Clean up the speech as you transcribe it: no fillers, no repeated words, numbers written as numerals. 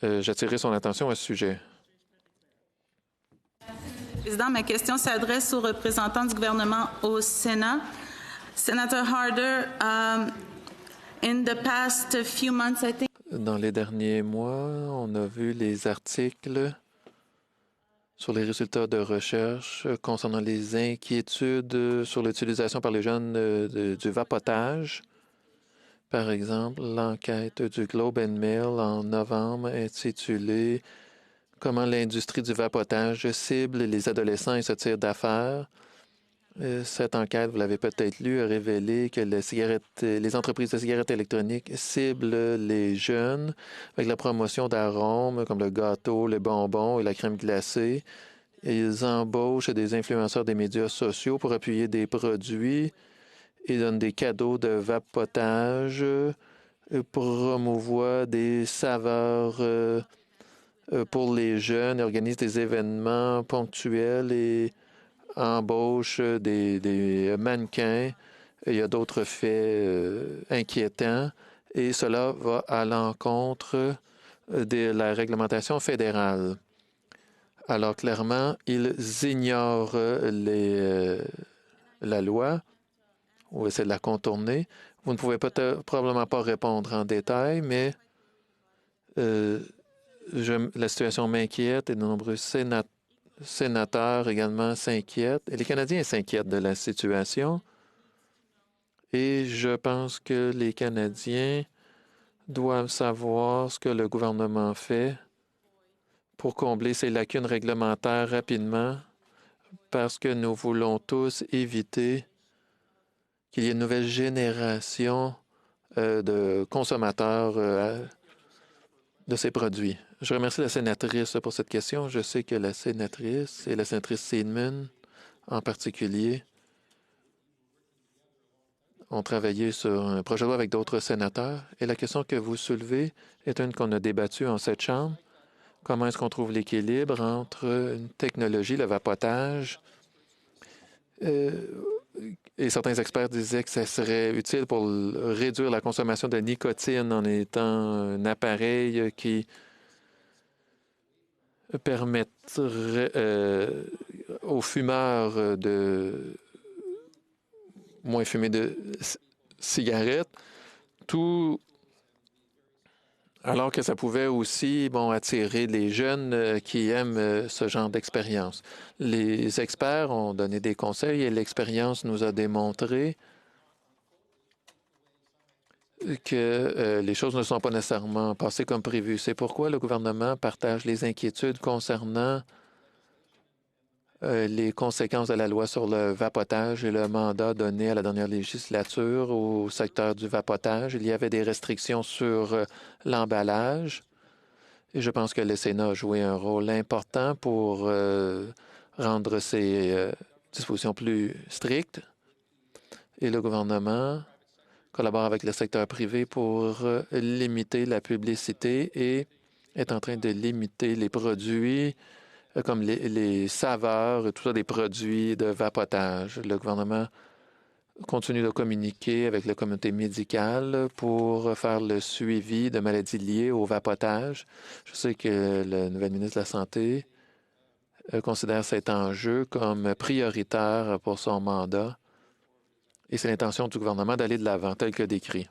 j'attirerai son attention à ce sujet. Président, ma question s'adresse aux représentants du gouvernement au Sénat. Sénateur Harder, in the past few months, I think. Dans les derniers mois, on a vu les articles sur les résultats de recherche concernant les inquiétudes sur l'utilisation par les jeunes du vapotage. Par exemple, l'enquête du Globe and Mail en novembre intitulée « Comment l'industrie du vapotage cible les adolescents et se tire d'affaires ». Cette enquête, vous l'avez peut-être lu, a révélé que les entreprises de cigarettes électroniques ciblent les jeunes avec la promotion d'arômes comme le gâteau, le bonbon et la crème glacée. Ils embauchent des influenceurs des médias sociaux pour appuyer des produits et donnent des cadeaux de vapotage, promouvoient des saveurs pour les jeunes, organisent des événements ponctuels et embauche des mannequins. Il y a d'autres faits inquiétants et cela va à l'encontre de la réglementation fédérale. Alors clairement, ils ignorent la loi ou essaient de la contourner. Vous ne pouvez probablement pas répondre en détail, mais la situation m'inquiète et de nombreux sénateurs également s'inquiètent. Et les Canadiens s'inquiètent de la situation. Et je pense que les Canadiens doivent savoir ce que le gouvernement fait pour combler ces lacunes réglementaires rapidement, parce que nous voulons tous éviter qu'il y ait une nouvelle génération de consommateurs de ces produits. Je remercie la sénatrice pour cette question. Je sais que la sénatrice et la sénatrice Seidman en particulier ont travaillé sur un projet de loi avec d'autres sénateurs. Et la question que vous soulevez est une qu'on a débattue en cette Chambre. Comment est-ce qu'on trouve l'équilibre entre une technologie, le vapotage, et certains experts disaient que ça serait utile pour réduire la consommation de nicotine en étant un appareil qui permettrait aux fumeurs de moins fumer de cigarettes, tout alors que ça pouvait aussi attirer les jeunes qui aiment ce genre d'expérience. Les experts ont donné des conseils et l'expérience nous a démontré que les choses ne sont pas nécessairement passées comme prévu. C'est pourquoi le gouvernement partage les inquiétudes concernant les conséquences de la loi sur le vapotage et le mandat donné à la dernière législature au secteur du vapotage. Il y avait des restrictions sur l'emballage et je pense que le Sénat a joué un rôle important pour rendre ces dispositions plus strictes et le gouvernement collabore avec le secteur privé pour limiter la publicité et est en train de limiter les produits comme les saveurs et tout ça, des produits de vapotage. Le gouvernement continue de communiquer avec la communauté médicale pour faire le suivi de maladies liées au vapotage. Je sais que le nouvel ministre de la Santé considère cet enjeu comme prioritaire pour son mandat et c'est l'intention du gouvernement d'aller de l'avant, tel que décrit.